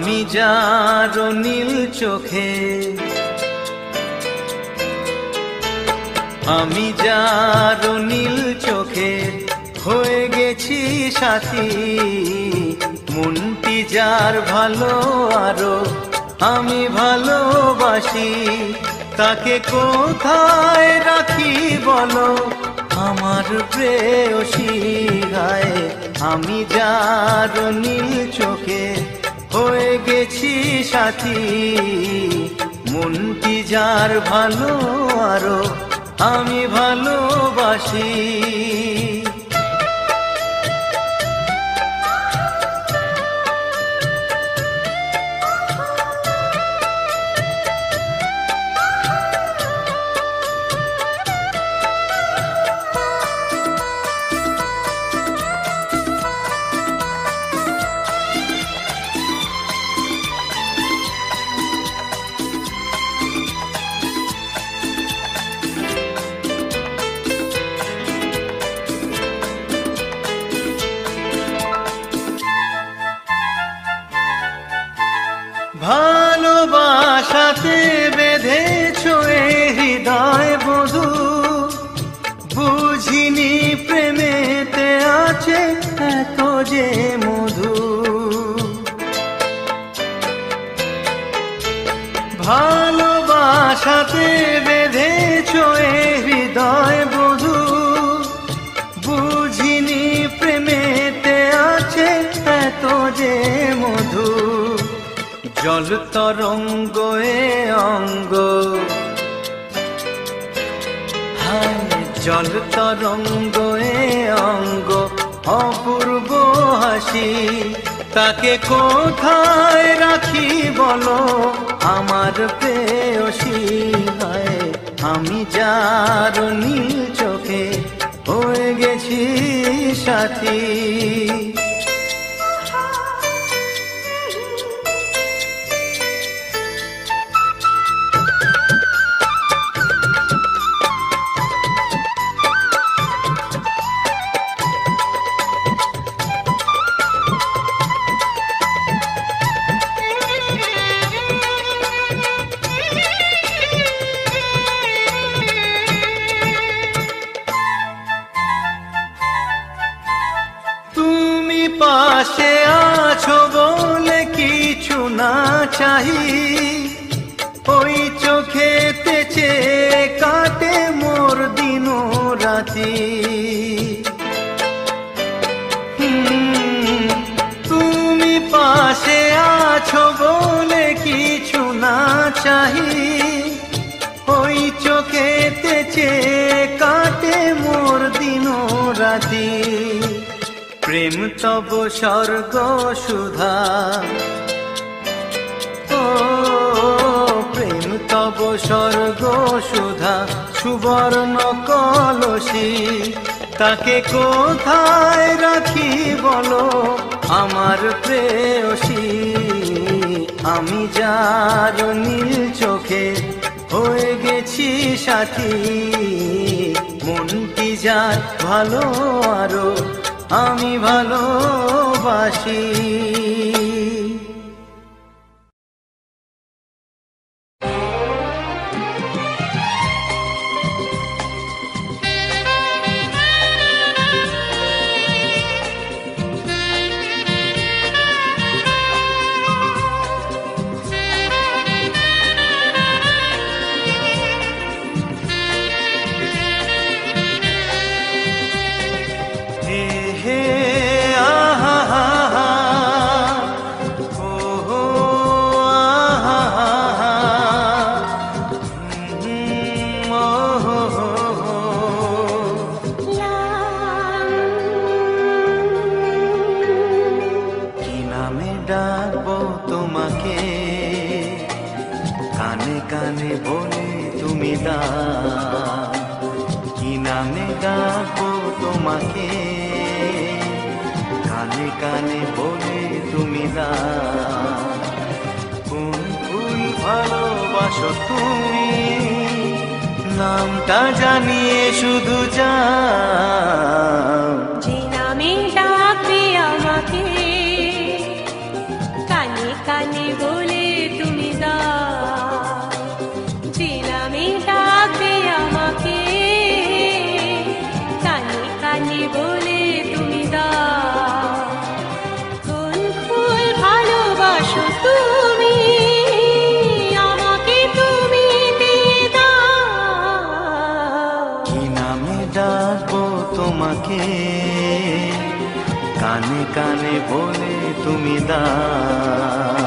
আমি যার নীল চোখে, আমি যার নীল চোখে হয়ে গেছি সাথী। মনটি যার ভালো আরো আমি ভালোবাসি, তাকে কোথায় রাখি বলো আমার প্রেয়সী গায়ে। আমি যার নীল চোখে হয়ে গেছি সাথী, মনটি যার ভালো আরো আমি ভালোবাসি। ভালোবাসাতে বেঁধেছ এ হৃদয় বধূ, বুঝিনি প্রেমেতে আছে এত যে মধু। ভালোবাসাতে বেঁধেছ এ হৃদয় বধূ, বুঝিনি প্রেমেতে আছে এত যে মধু। জল তরঙ্গ এ অঙ্গ, হায় জল তরঙ্গ এ অঙ্গ অপূর্ব হাসি, তাকে কোথায় রাখি বলো আমার প্রেয়সী গায়ে। আমি যার নীল চোখে হয়ে গেছি সাথী। পাশে আছো বলে কিছু না চাহি, ওই চোখেতে চেয়ে কাটে মোর দিন রাতি। তুমি পাশে আছো বলে কিছু না চাহি, ওই চোখেতে চেয়ে কাটে মোর দিন রাতি। প্রেম তব স্বর্গ সুধা, ও প্রেম তব স্বর্গ সুধা সুবর্ণ কলসী, তাকে কোথায় রাখি বলো আমার প্রেয়সী। আমি যার নীল চোখে হয়ে গেছি সাথী, মনটি যার ভালো আরো আমি ভালোবাসি। কি নামে ডাকবো তোমাকে, কানে কানে বলে তুমি কোন ফুল ভালোবাসো তুমি, নামটা জানিয়ে শুধু যাও। যে নামে ডাকবে আমাকে, কানে কানে ডাকবো তোমাকে, কানে কানে বলে তুমি দাও।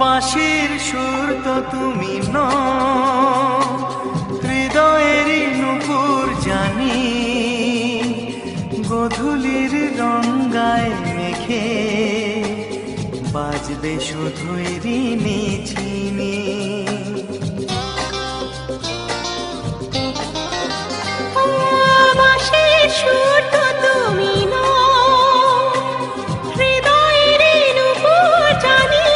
বাঁশির সুর তো তুমি নও, হৃদয়েরই নুপুর জানি, গোধূলির রঙ্গায় মেখে বাজবে শুধুই ঋণী ঝিনি। বাঁশির সুর তো তুমি নও, হৃদয়েরই নুপুর জানি,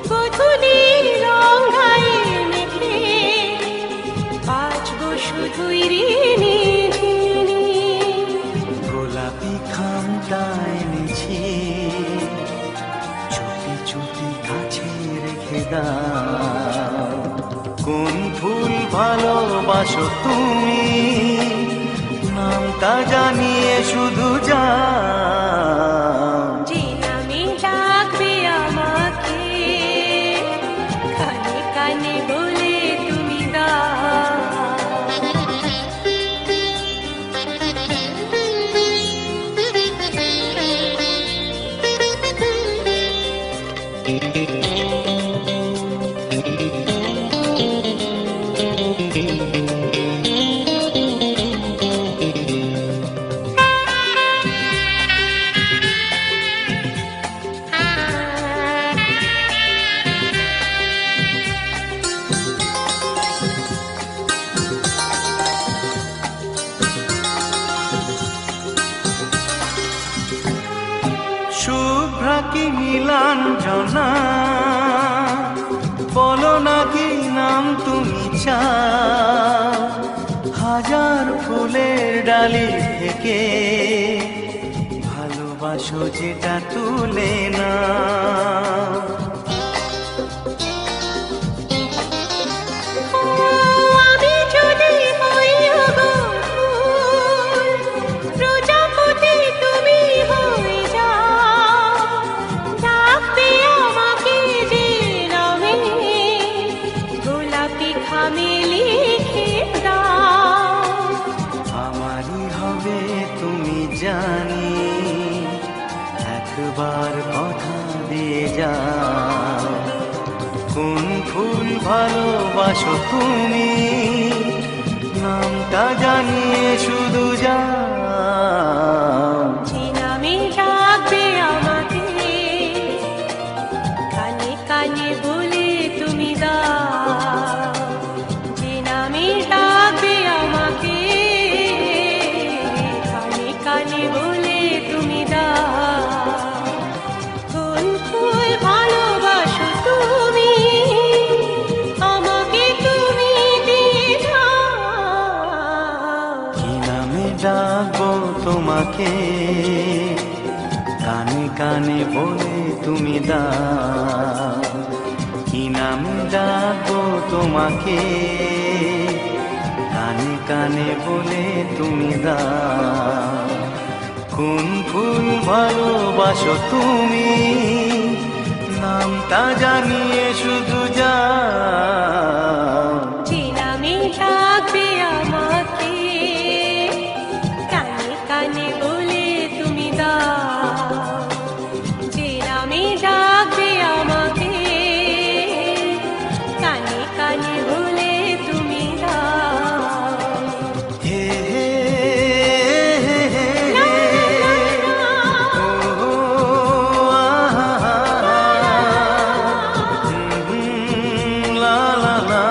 গোধূলির রঙ্গায় মেখে বাজবো শুধুই ঋণী ঝিনি। গোলাপি খামটা এনেছি, চুপি চুপি কাছে রেখে দাও। কোন ফুল ভালোবাসো তুমি, নামটা জানিয়ে শুধু যাও। যে নামে ডাকবে আমাকে, কানে কানে বলে তুমি দাও। শুভ্রা কি নীলাঞ্জনা, বলো না কি নাম তুমি চাও। হাজার ফুলের ডালি থেকে ভালোবাসো যেটা তুলে না। আমি যদি হই গো ফুল, প্রজাপতি তুমি হয়ে যাও। ডাকবে আমাকে যে নামে, গোলাপি খামে লিখে দাও। আমারই হবে তুমি জানি, একবার কথা দিয়ে যাও। কোন ফুল ভালোবাসো তুমি, নামটা জানিয়ে শুধু যাও। যে নামে ডাকবে আমাকে, কানে কানে বলে তুমি দাও। যে নামে ডাকবে আমাকে, কানে কানে বলে তুমি দাও। কোন ফুল ভালোবাসো তুমি, আমাকে তুমি দিয়ে দাও। কি নামে ডাকবো তোমাকে, কানে কানে বলে তুমি দাও। কি নামে ডাকবো তোমাকে, কানে কানে বলে তুমি দাও। কোন ফুল ভালোবাসো তুমি, নামটা জানিয়ে শুধু যাও। যে নামে ডাকবে আমাকে, কানে কানে বলে তুমি দাও। যে নামে ডাকবে আমাকে, কানে কানে বলে তুমি দাও। হে হে হে হে লা হে, লা লা, ও আহা, লা লা লা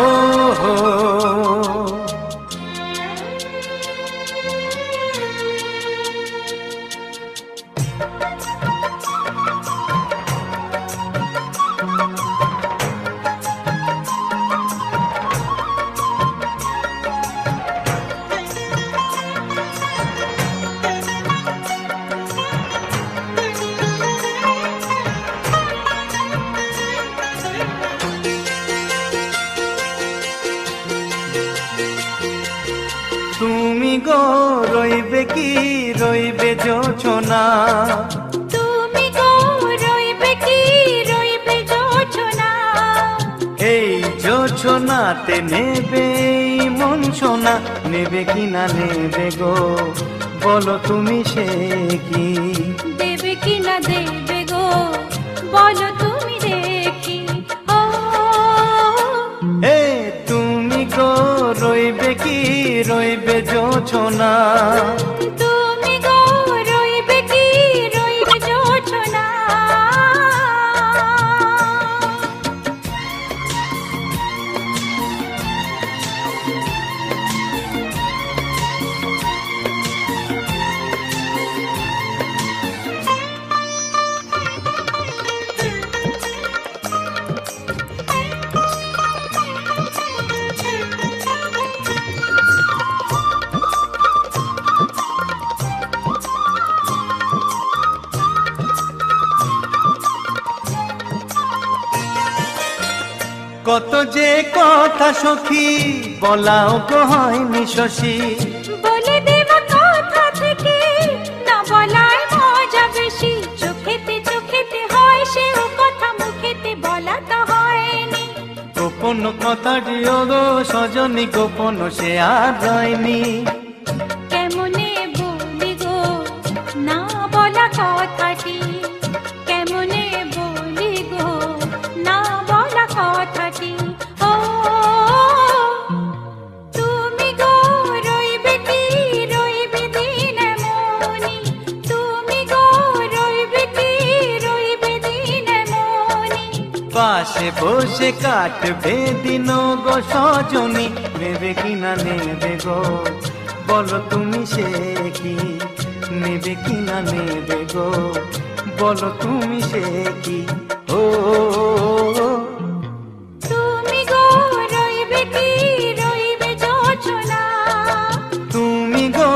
ও হো তুমি গো রইবে কি রইবে জোছনা, তুমি গো রইবে কি রইবে জোছনা, এই জোছনাতে নেবে এই মন সোনা, নেবে কি না নেবে গো বলো তুমি সে কি, দেবে কি না দেবে গো বলো তুমি দেখি। ও এ তুমি গো রইবে কি রইবে জোছনা, তুমি গো রইবে কি রইবে জোছনা। কত যে কথা সখী বলাও গো হয়নি শশী, বলে দেব কথা থেকে না বলায় মজা বেশি, চোখেতে চোখেতে হয় সেও কথা মুখেতে বলা তো হয়নি। গোপন কথাটি ও গো সজনী গোপন সে আর রয়নি, কেমনে বলি গো না বলা কথাটি, কেমনে বলি গো না বলা কথাটি। ও তুমি গো রইবে কি রইবে দিন মনি, তুমি গো রইবে কি রইবে দিন মনি, পাশে বসে কাটবে দিন গো সজনী, নেবে কি না নেবে গো বলো তুমি সে কি, নেবে কি না নেবে গো বলো তুমি সে কি। ও তুমি গো রইবে কি রইবে জোছনা, তুমি গো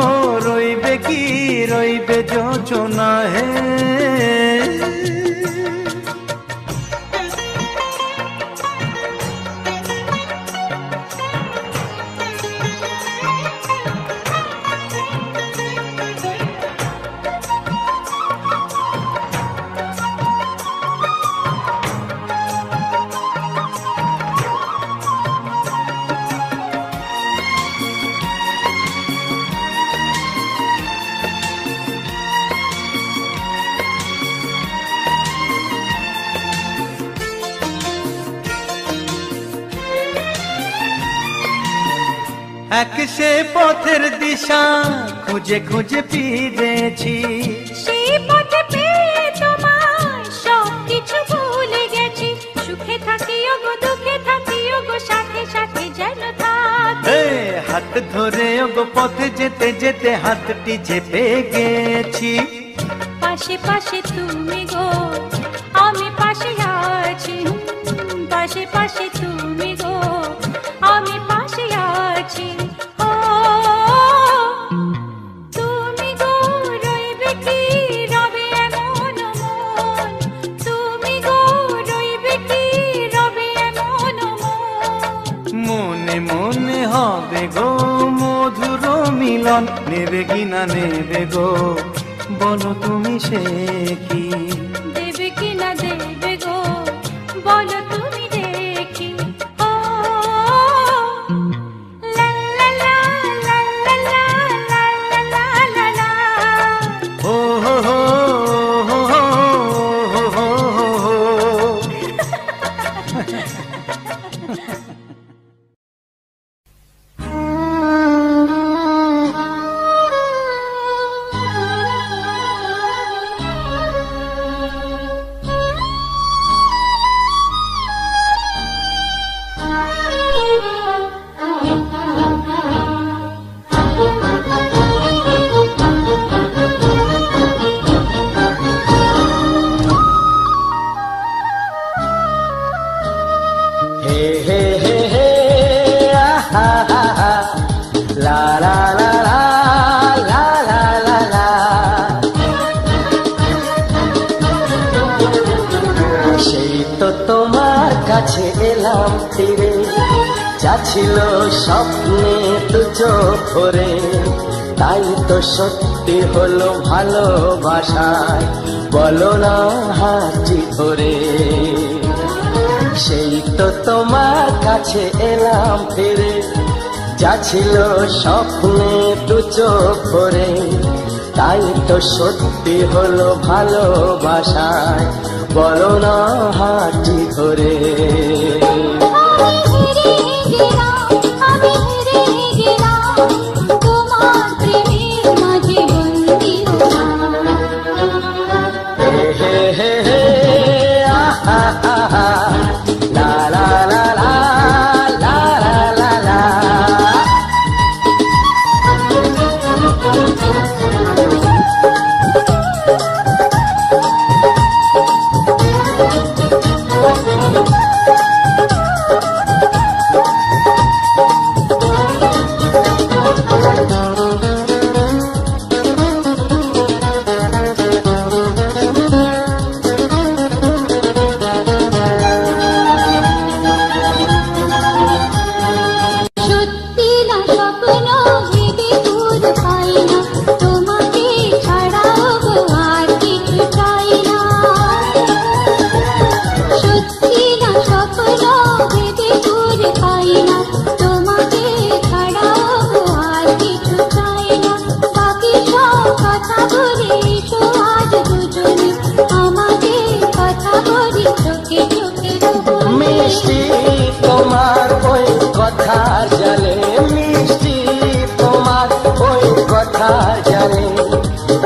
রইবে কি রইবে জোছনা হে। এক সে পথের দিশা খুঁজে খুঁজে ফিরেছি, সেই পথে পেয়ে তোমায় সব কিছু ভুলে গেছি, সুখে থাকিও গো দুঃখে থাকিও গো সাথে সাথে যেন থাকি। এ হাত ধরে গো পথে যেতে যেতে হাতটি চেপে গেছি, পাশে পাশে তুমি গো আমি পাশে আছি, পাশে পাশে তুমি গো আমি পাশে আছি। ও তুমি গো রইবে কি রবে এমন মন, তুমি গো রইবে কি রবে এমন মন, মনে মনে হবে গো মধুর মিলন, নেবে কি না নেবে গো বলো তুমি সে কি, দেবে কি না দেবে গো বলো তুমি দেখি। ও লা লা লা লা লা লা লা লা লা লা, ও হো হো হো হো হো হো। হে হে হে হে আহা হা হা লা লা লা লা লা লা লা লা। সেই তো তোমার কাছে এলাম ফিরে, যা ছিল স্বপ্নে দু চোখ ভরে, তাই তো সত্যি হলো ভালোবাসায়, বলো না হাতটি ধরে। সেই তো তোমার কাছে এলাম ফিরে, যা ছিল স্বপ্নে দু চোখ ভরে, তাই তো সত্যি হলো ভালোবাসায়, বলো না হাতটি ধরে।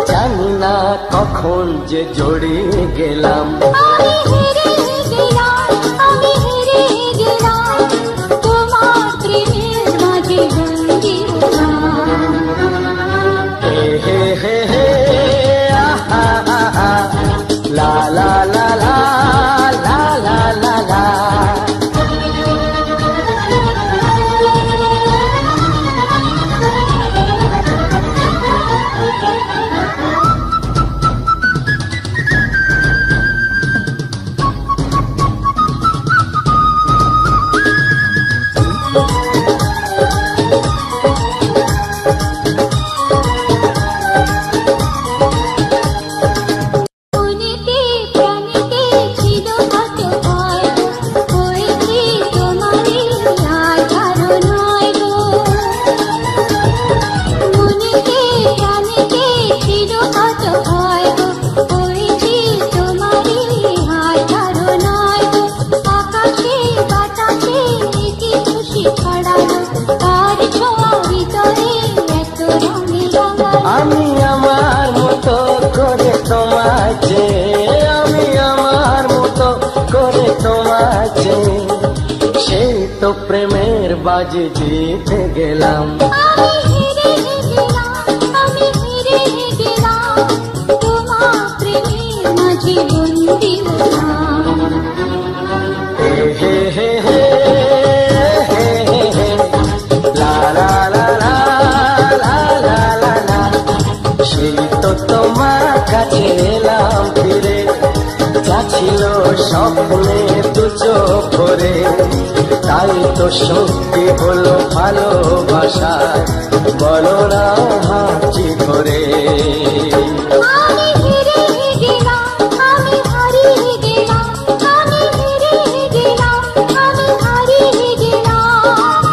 জানি না কখন যে জড়িয়ে গেলাম, আমি হেরে গেলাম, আমি হেরে গেলাম, তোমার প্রেমের মাঝে বন্দী হলাম। হে হে হে হে আহা আহা লা লা লা লা লা লা লা লা। আমি আমার মতো করে তোমায় চেয়ে, আমি আমার মতো করে তোমায় চেয়ে, সেই তো প্রেমের বাজি জিতে গেলাম। আমি হেরে গেলাম, আমি হেরে গেলাম, তোমার প্রেমের মাঝে বন্দী হলাম। হে হে হে হে হে হে হে লা লা লা লা লা লা লা লা। সেই তো তোমার কাছে এলাম ফিরে, যা ছিল স্বপ্নে দু চোখ ভরে, তাই তো সত্যি হলো ভালোবাসায়, বলো না হাতটি ধরে। আমি হেরে গেলাম, আমি হারিয়ে গেলাম, আমি হেরে গেলাম, আমি হারিয়ে গেলাম।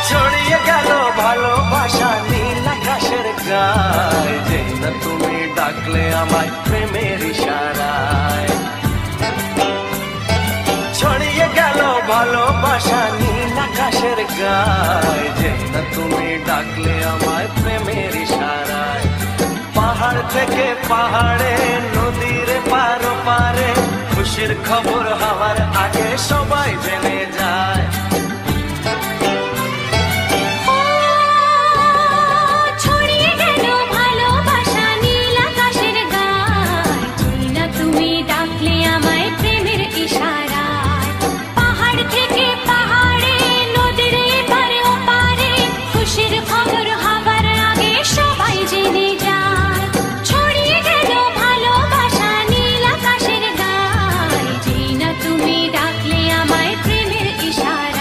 ছড়িয়ে গেল ভালোবাসা নীল আকাশের গায়ে, যেই না তুমি ডাকলে আমায় প্রেমের ইশারায়। ছড়িয়ে গেল ভালোবাসা নীল আকাশের গায়ে, যেই না তুমি ডাকলে আমায় প্রেমের ইশারায়। থেকে পাহাড়ে নদীর পার পারে খুশির খবর হওয়ার আগে সবাই জেনে যায়। ছড়িয়ে গেল ভালোবাসা নীল আকাশের গায়, চিনা তুমি ডাকলে আমায় প্রেমের ইশারায়। পাহাড় থেকে পাহাড়ে নদীর এপারে ওপারে খুশির খবর হবার আগে সবাই জেনে যায়। ছড়িয়ে গেল ভালোবাসা নীল আকাশের গায়, চিনা তুমি ডাকলে আমায় প্রেমের ইশারায়।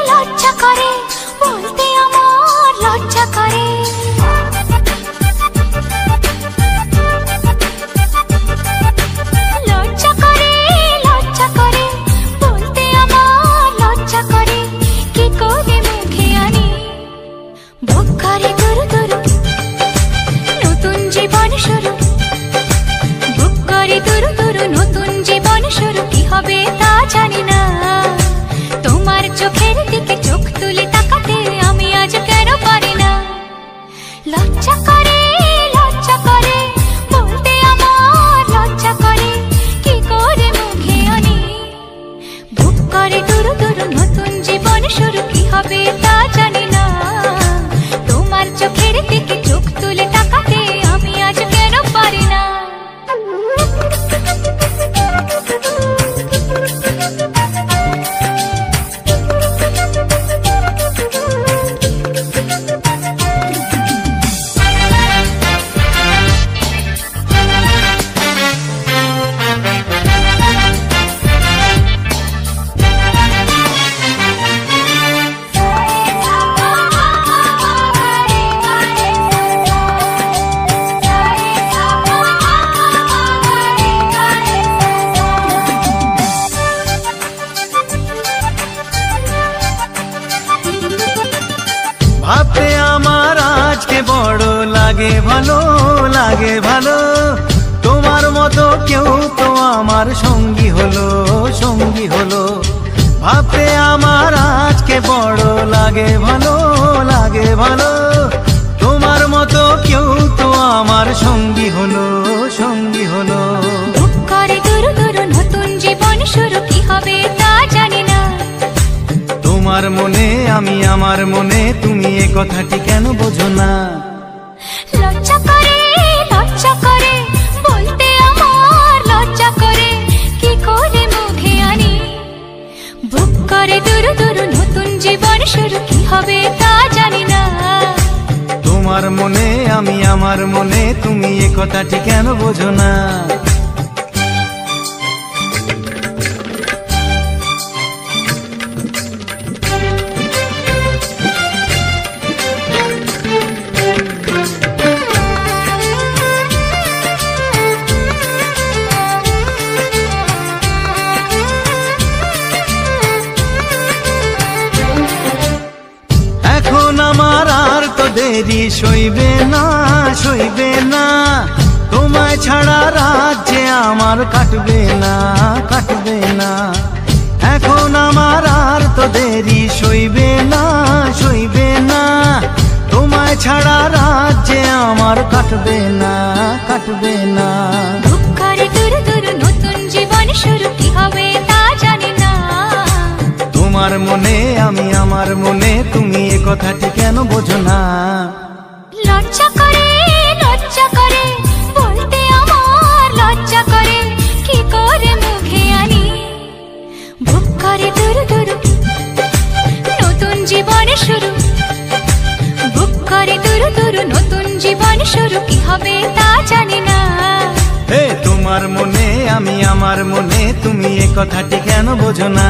লজ্জা করে বলতে আমার লজ্জা করে। লজ্জা করে বলতে আমার লজ্জা করে। কি করে মুখে আনি বুক করে দুরু দুরু নতুন জীবন শুরু। বুক করে দুরু দুরু নতুন জীবন শুরু। কি হবে তা জানি না, তোমার চোখের দিকে চোখ তুলে তাকাতে আমি আজ কেন পারি না। লজ্জা করে বলতে আমার লজ্জা করে। কি করে মুখে আনি বুক করে দুরু দুরু নতুন জীবন শুরু। কি হবে তা জানি না, তোমার চোখের দিকে চোখ তুলে তাকাতে আমি আজ কেন পারি না। ভাবতে আমার আজকে বড় লাগে ভালো, লাগে ভালো। তোমার মতো কেউ তো আমার সঙ্গী হলো, সঙ্গী হলো। ভাবতে আমার আজকে বড় লাগে ভালো, লাগে ভালো। তোমার মতো কেউ তো আমার সঙ্গী হলো, সঙ্গী হলো। বুক করে দুরু দুরু নতুন জীবন শুরু। কি হবে তা জানি না, তোমার মনে আমি আমার মনে, তুমি এ কথাটি কেন বোঝো না। লজ্জা করে বলতে আমার লজ্জা করে। কি করে মুখে আনি বুক করে দুরু দুরু নতুন জীবন শুরু। কি হবে তা জানি না, তোমার মনে আমি আমার মনে, তুমি এ কথাটি কেন বোঝো না। এখন আমার আর তো দেরি সইবে না, সইবে না। তোমায় ছাড়া রাত যে আমার কাটবে না, কাটবে না। এখন আমার আর তো দেরি সইবে না, সইবে না। তোমায় ছাড়া রাত যে আমার কাটবে না, কাটবে না। বুক করে দুরু দুরু নতুন জীবন শুরু। কি হবে তা জানি না, তোমার মনে আমি আমার মনে, তুমি এ কথাটি কেন বোঝো না। লজ্জা করে বলতে আমার লজ্জা করে। কি করে মুখে আনি বুক করে দুরু দুরু নতুন জীবন শুরু। বুক করে দুরু দুরু নতুন জীবন শুরু। কি হবে তা জানি না, হে তুমি তোমার মনে আমি আমার মনে, তুমি এ কথাটি কেন বোঝো না?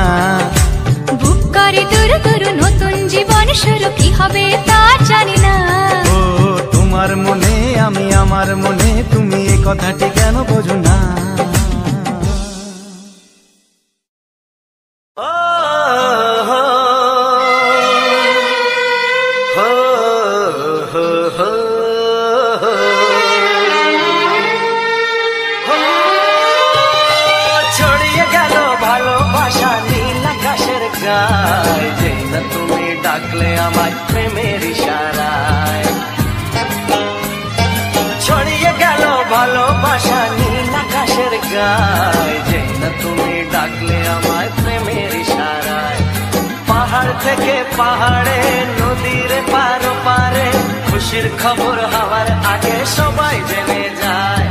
বুক করে দুরু দুরু নতুন জীবন শুরু, কি হবে তা জানি না। ও তোমার মনে আমি আমার মনে, তুমি এ কথাটি কেন বোঝো না? ছড়িয়ে গেল ভালোবাসা নীল আকাশের গায়ে, যেই না তুমি ডাকলে আমায় প্রেমের ইশারায়। ছড়িয়ে গেল ভালোবাসা নীল আকাশের গায়ে, যেই না তুমি ডাকলে আমায় প্রেমের ইশারায়। পাহাড় থেকে পাহাড়ে নদীর পারো পারে, খুশির খবর হওয়ার আগে সবাই জেনে যায়।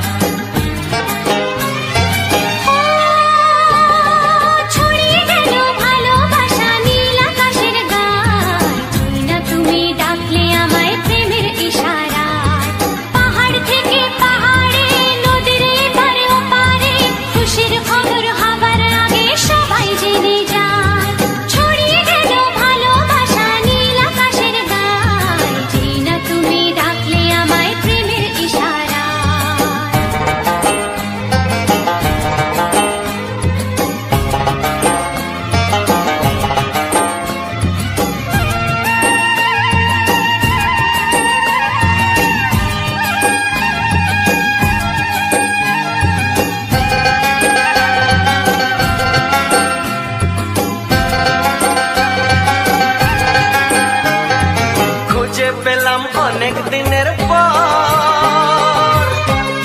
অনেক দিনের পর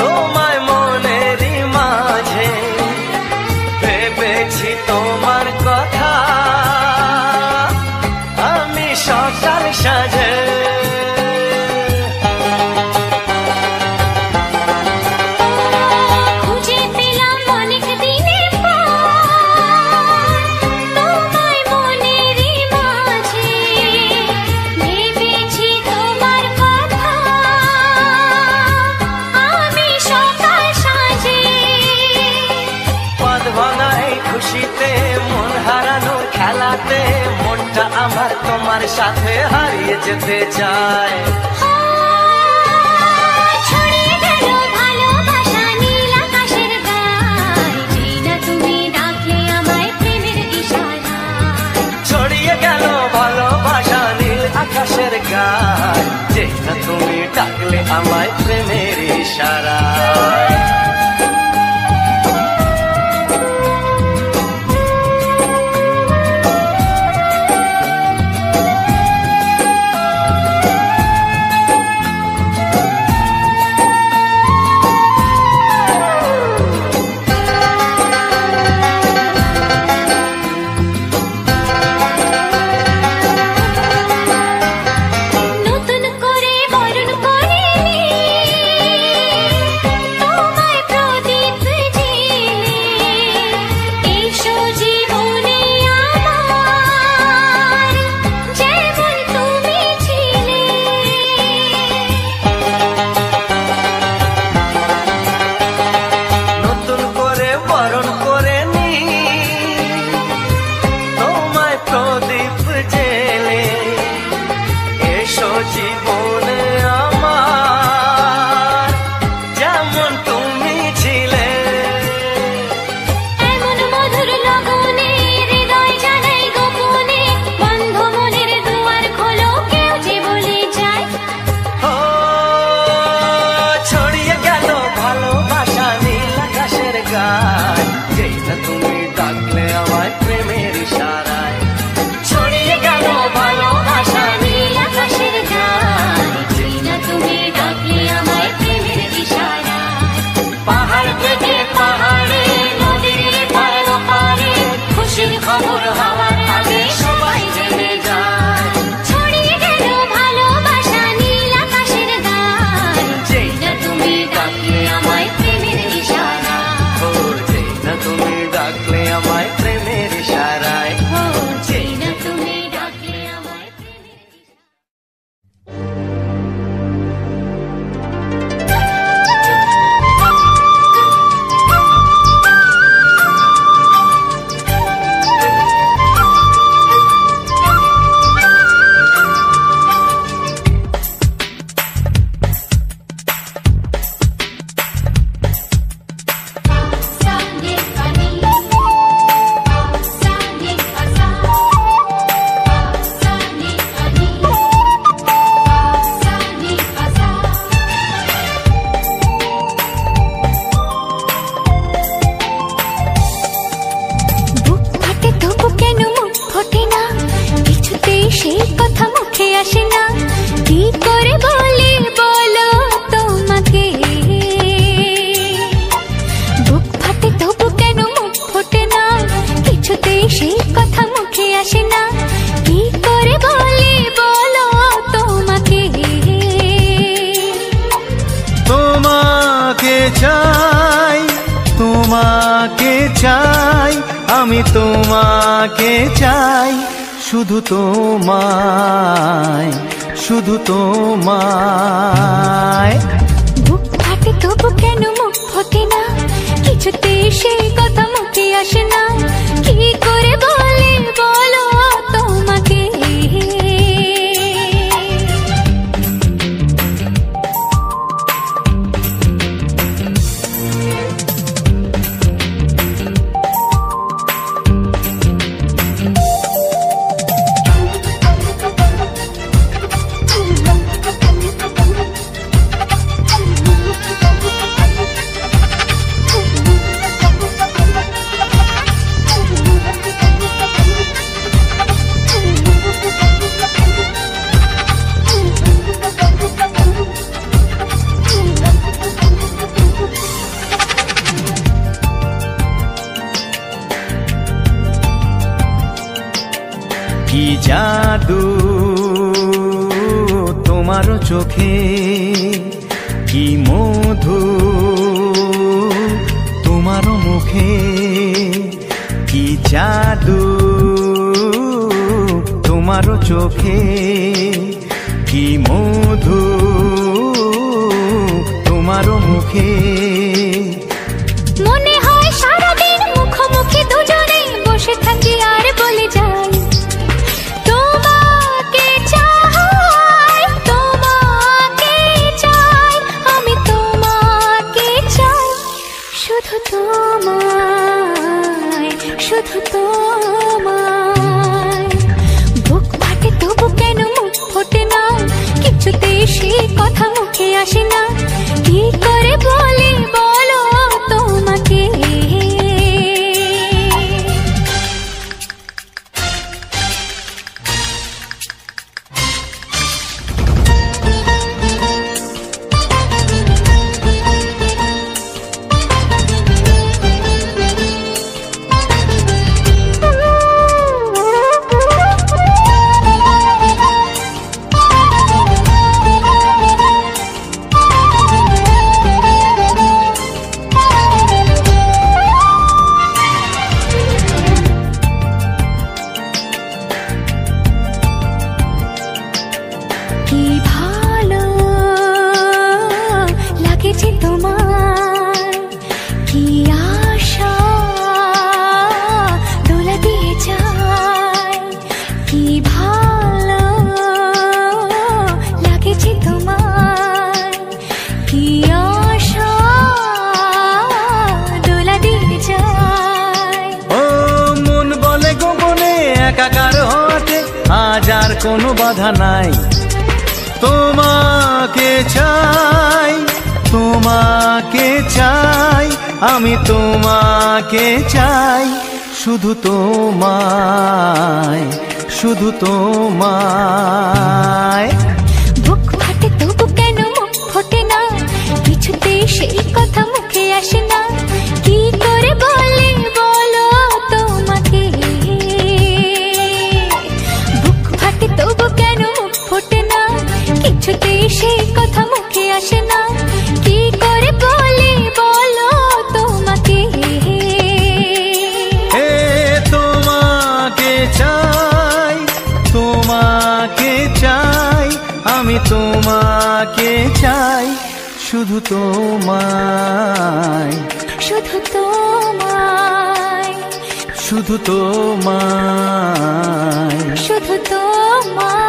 তোমায় মনেরই মাঝে, ভেবেছি তোমার কথা আমি সকাল সাজে। খুশিতে মন হারানোর খেলাতে মনটা আমার তোমার সাথে হারিয়ে যেতে চায়। ছড়িয়ে গেল ভালোবাসা নীল আকাশের গায়ে, যেই না তুমি ডাকলে আমায় প্রেমের ইশারায়। ছড়িয়ে গেল ভালোবাসা নীল আকাশের গায়ে, যেই না তুমি ডাকলে আমায় প্রেমের ইশারায়। জীবনে আমার যেমন তুমি ছিলে, এমন মধুর লগনে হৃদয় জানাই গোপনে, বন্ধ মনের দুয়ার খোলো কেউ যে বলে যায়। ও ছড়িয়ে গেল ভালোবাসা নীল আকাশের গায়ে, যেই না তুমি ডাকলে আমায় প্রেমের ইশারায়। ছড়িয়ে গেল ভালোবাসা নীল আকাশের গায়ে, যেই না তুমি ডাকলে আমায় প্রেমের ইশারায়। পাহাড় থেকে পাহাড়ে নদীর পারে পারে, খুশির খবর হওয়ার আগে সবাই জেনে যায়। ছড়িয়ে গেল ভালোবাসা নীল আকাশের গায়ে, যেই না তুমি ডাকলে আমায় প্রেমের ইশারায়। ও যেই না তুমি ডাকলে আসে না, কি করে বলি বলো তোমাকে। বুক ফাটে তবু কেন মুখ ফোটে না, কিছুতেই সেই কথা মুখে আসে না, কি করে বলি বলো তোমাকে। তোমাকে চাই, তোমাকে চাই, আমি তোমাকে চাই, শুধু তোমায়, শুধু তোমায়। বুক ফাটে তবু কেন মুখ ফোটে না, কিছুতে সেই কথা মুখে আসে না, কি করে বলি বলো তোমাকে। কি জাদু তোমার চোখে, কি মধু তোমার মুখে, কি জাদু তোমার চোখে, কি মধু তোমার মুখে। মনে হয় সারাদিন মুখোমুখি দুজনে বসে থাকি আর বলে যাই, তোমাকে চাই, তোমাকে চাই, আমি তোমাকে চাই, শুধু তোমায়, শুধু তোমায়। বুক ফাটে তবু কেন মুখ ফোটে না, কিছুতেই সেই কথা মুখে আসে না, কি করে বলি বলো তোমাকে। কি ভালো লাগেছে তোমার, কি আশা দোলা দিয়ে যায়, কি ভালো লাগেছে তোমার, কি আশা দোলা দিয়ে যায়। ও মন বলে গোপনে একাকার হতে, আজ আর কোনো বাধা নাই। তোমাকে চাই, তোমাকে চাই, আমি তোমাকে চাই, শুধু তোমায়, শুধু তোমায়। বুক ফাটে তবু কেন মুখ ফোটে না, কিছুতেই সেই কথা মুখে আসে না, কি করে বলি বলো তোমাকে। বুক ফাটে তবু কেন মুখ ফোটে না, কিছুতেই সেই কথা মুখে আসে না, কি করে বলি বলো তোমাকে। হে তোমাকে চাই, তোমাকে চাই, আমি তোমাকে চাই, শুধু তোমায়, শুধু তোমায়, শুধু তোমায়, শুধু তোমায়।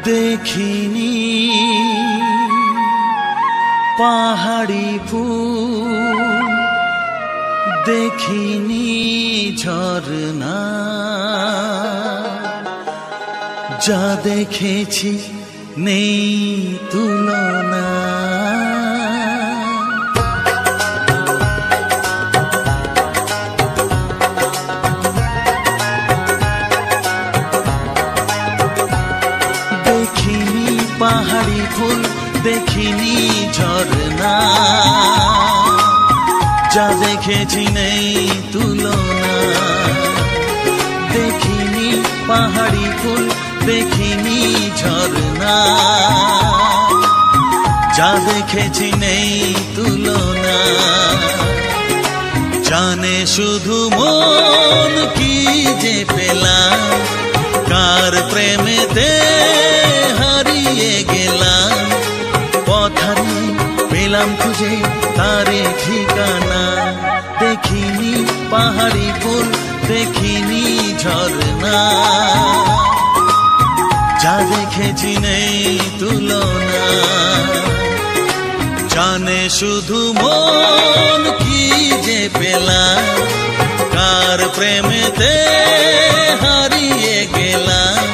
দেখিনি পাহাড়ি ফুল, দেখিনি ঝরনা, যা দেখেছি নেই তুলনা। দেখিনি ঝরনা, যা দেখেছি নেই তুলনা। দেখিনি পাহাড়ি ফুল, দেখিনি ঝরনা, যা দেখেছি নেই তুলনা। জানে শুধু মন কি যে পেলাম, কার প্রেমেতে হারিয়ে গেলাম। পথারি পেলাম খুঁজে তারে ঠিকানা। দেখিনি পাহাড়ি ফুল, দেখিনি ঝরনা, যা দেখেছি নেই তুলনা। জানে শুধু মন কি যে পেলাম, কার প্রেমেতে হারিয়ে গেলাম।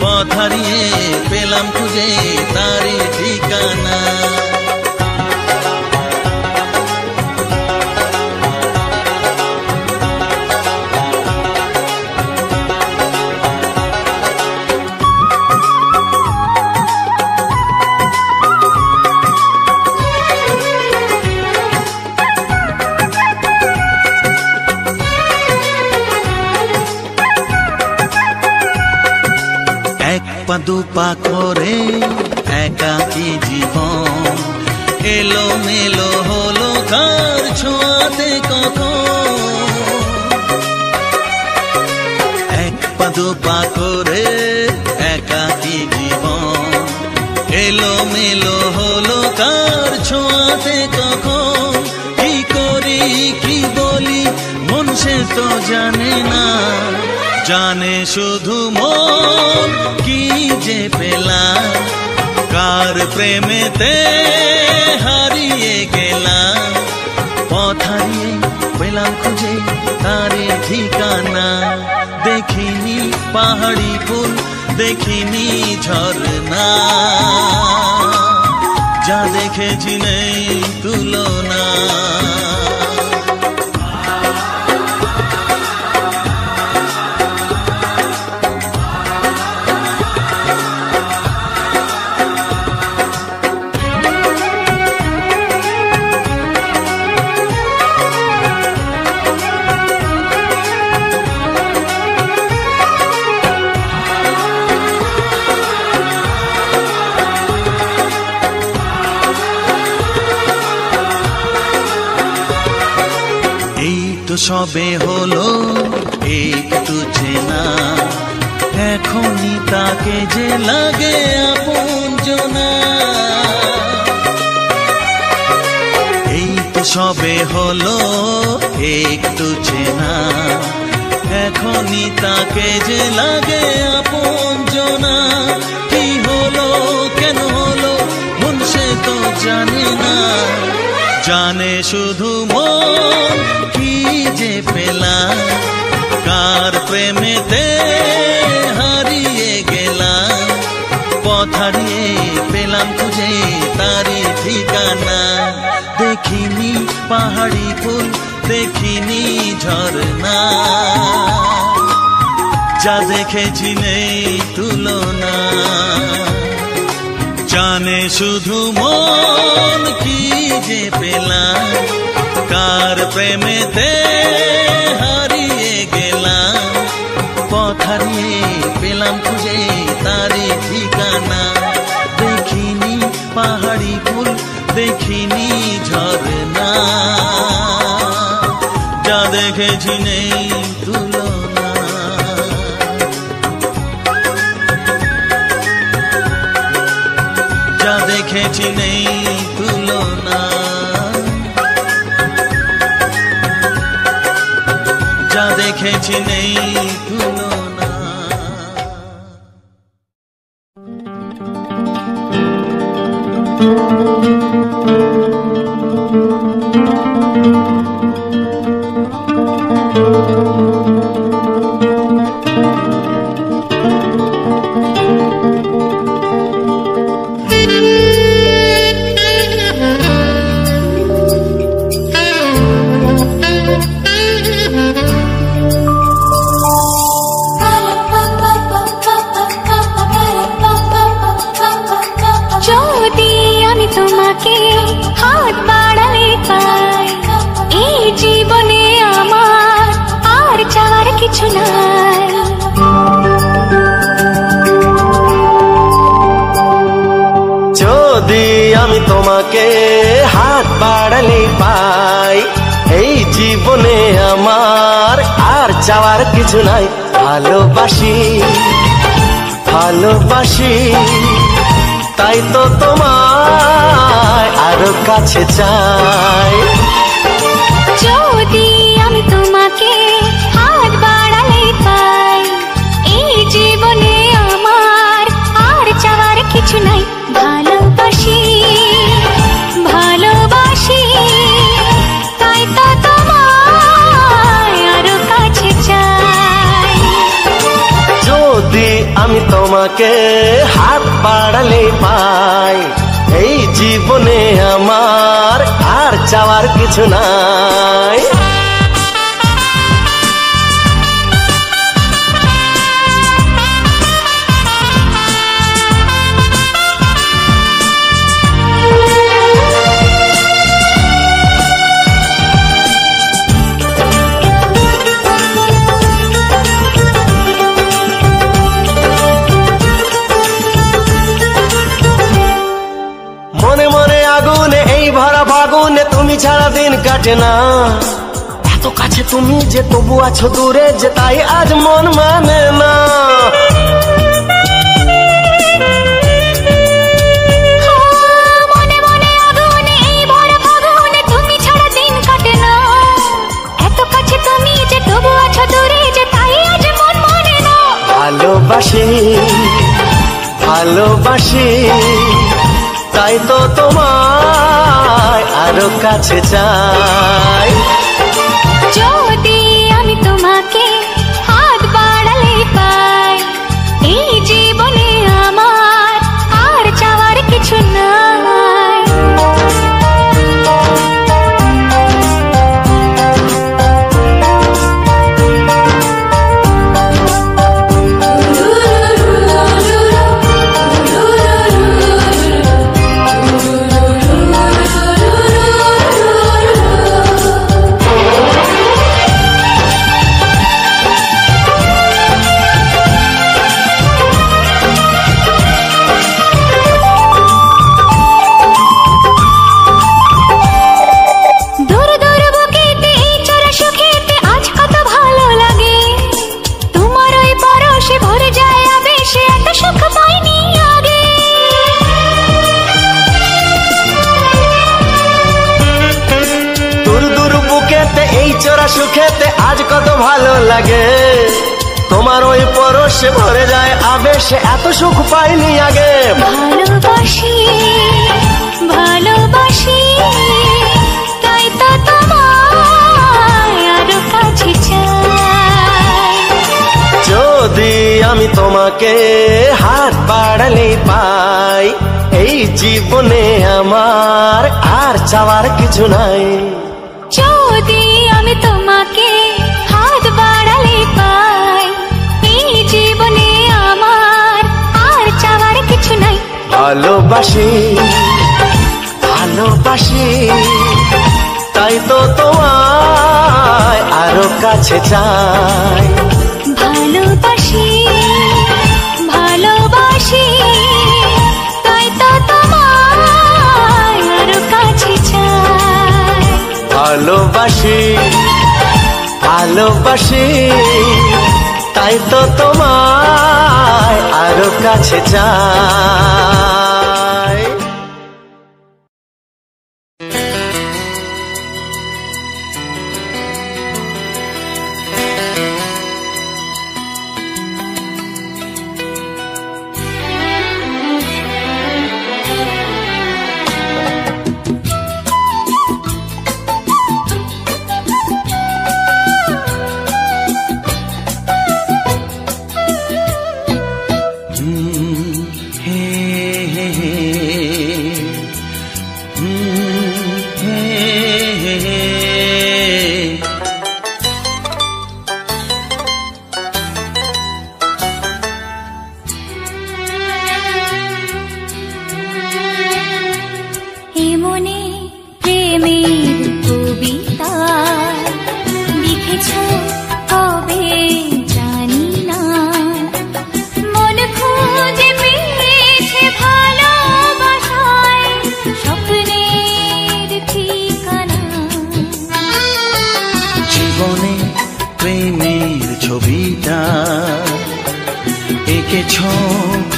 পথ হারিয়ে পেলাম খুঁজে তারি ঠিকানা। দুপা করে একাকী জীবন, এলো মেলো হলো কার ছোঁয়াতে কখন। এক পা দুপা করে একাকী জীবন, এলো মেলো হলো কার ছোঁয়াতে কখন। কি করি কি বলি মন সে তো জানে না, জানে শুধু মন কি যে পেলাম, কার প্রেমেতে হারিয়ে গেলাম। পথ হারিয়ে পেলাম খুঁজে তারে ঠিকানা। দেখিনি পাহাড়ি ফুল, দেখিনি ঝরনা, যা দেখেছি নেই তুলনা। সবে হলো একটু চেনা, এখনই তাকে যে লাগে আপনজনা। এই তো সবে হলো একটু চেনা, এখনই তাকে যে লাগে আপনজনা। কি হলো কেন হলো মন সে তো জানে না, জানে শুধু মন কি যে পেলাম, কার প্রেমেতে হারিয়ে গেলাম। পথ হারিয়ে পেলাম খুঁজে তারি ঠিকানা। দেখিনি পাহাড়ি ফুল, দেখিনি ঝরনা, যা দেখেছি নেই তুলনা। জানে শুধু মন কি যে পেলাম, কার প্রেমেতে হারিয়ে গেলাম। পথ হারিয়ে পেলাম খুঁজে তারি ঠিকানা। দেখিনি পাহাড়ি ফুল, দেখিনি ঝরনা, যা দেখেছি নেই তুলনা। যা দেখেছি নেই তুলনা, যা দেখেছি নেই তুলনা। যদি তোমাকে হাত বাড়ালে পাই, এই জীবনে আমার আর চাওয়ার কিছু নাই। যদি আমি তোমাকে হাত বাড়ালে পাই, এই জীবনে আমার আর চাওয়ার কিছু নাই। ভালোবাসি ভালোবাসি তাই তো তোমায় আরো কাছে চাই। যদি আমি তোমাকে হাত বাড়ালে পাই, এই জীবনে আমার আর চাওয়ার কিছু নাই। ভালোবাসি ভালোবাসি তাই তো তোমায় আরো কাছে চাই। যদি আমি তোমাকে হাত বাড়ালে পাই, এই জীবনে আমার আর চাওয়ার কিছু নাই। মনে মনে আগুনে এই ভরা ফাগুনে তুমি ছাড়া দিন কাটে না। এত কাছে তুমি যে তবু আছো দূরে, যে তাই আজ মন মানে না। মনে মনে আগুনে এই ভরা ফাগুনে তুমি ছাড়া দিন কাটে না। এত কাছে তুমি যে তবু আছো দূরে, যে তাই আজ মন মানে না। ভালোবাসি ভালোবাসি তাই তো তোমায় আরো কাছে চাই। যদি আমি তোমাকে হাত বাড়ালে পাই, এই জীবনে আমার আর চাওয়ার কিছু নাই। সুখেতে আজ কত ভালো লাগে, তোমার ওই পরশে ভরে যায় আবেশে এত সুখ পাইনি আগে। ভালোবাসি ভালোবাসি তাই তো তোমায় আরো কাছে চাই। যদি আমি তোমাকে হাত বাড়ালে পাই, এই জীবনে আমার আর চাওয়ার কিছু নাই। যদি আমি তোমাকে হাত বাড়ালে পাই, এই জীবনে আমার আর চাওয়ার কিছু নাই। ভালোবাসি ভালোবাসি তাই তো তোমায় আরো কাছে চাই। ভালোবাসি ভালোবাসি তাই তো তোমায় আরো কাছে চাই। ভালোবাসি ভালোবাসি তাই তো তোমায় আরো কাছে চাই।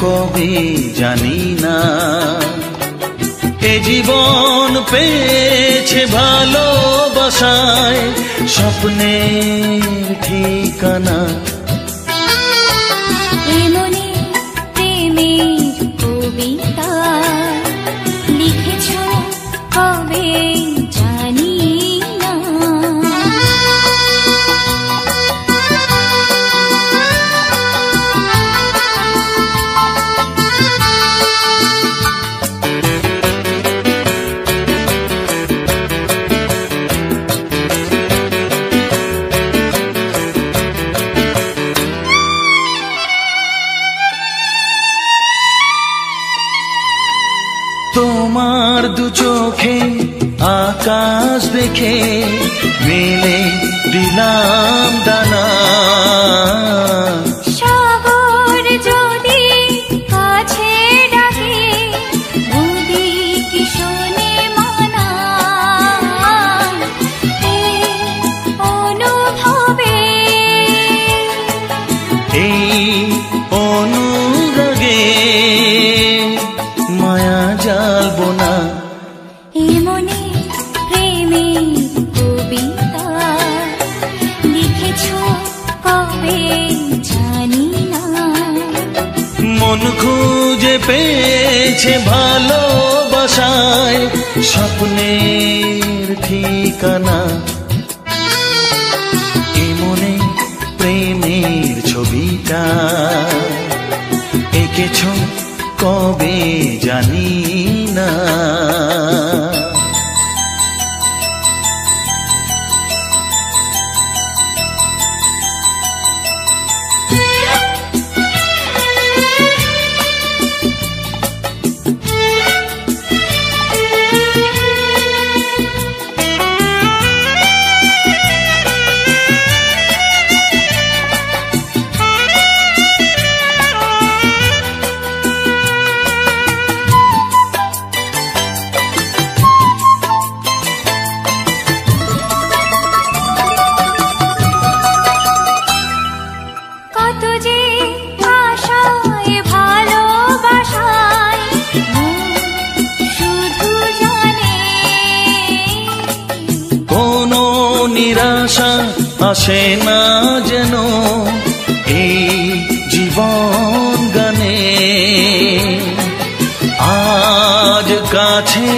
কবে জানি না, এ জীবন পেয়েছে ভালোবাসায় স্বপ্নের ঠিকানা। এমনি প্রেমের কবিতা লিখেছ কবে জানি না। তোমার দু চোখে আকাশ দেখে মেলে দিলাম ডানা। সাগর যদি কাছে ডাকে নদী কি শোনে মানা। এই অনুভবে এই অনুরাগে মায়া জ্বালবো না। এমনি প্রেমের কবিতা লিখেছ কবে জানি না। মন খুঁজে পেয়েছে ভালোবাসায় স্বপ্নের ঠিকানা। এমনে প্রেমের ছবিটা এঁকেছ কবে জানি না। কত যে আশায় ভালোবাসায় শুধু জানে। কোনো নিরাশা আসে না যেন এই জীবন গানে। আজ কাছে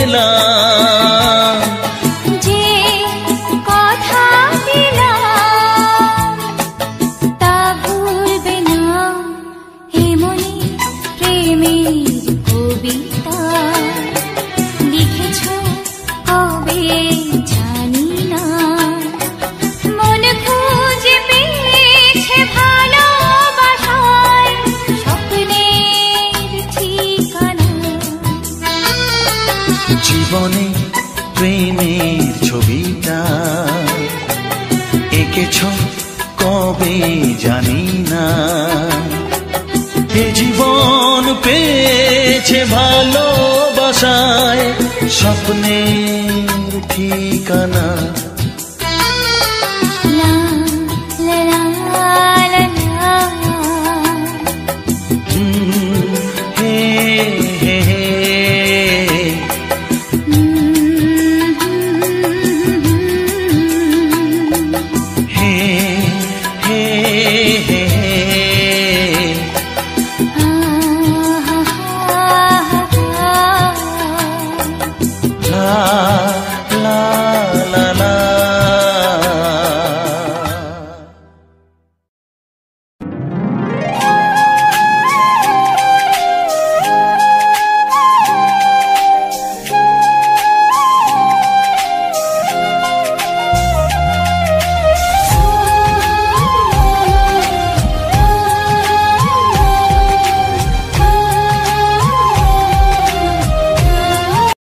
এলাম যে কথা দিলাম তা ভুলবে না। এমনি প্রেমের কবিতা লিখেছ কবে জানি না। মন খুঁজে পেয়েছে ভালোবাসায় স্বপ্নের ঠিকানা। জীবনে প্রেমের ছবিটা এঁকেছ কবে জানি না। এ জীবন পেয়েছে ভালোবাসায় স্বপ্নের ঠিকানা।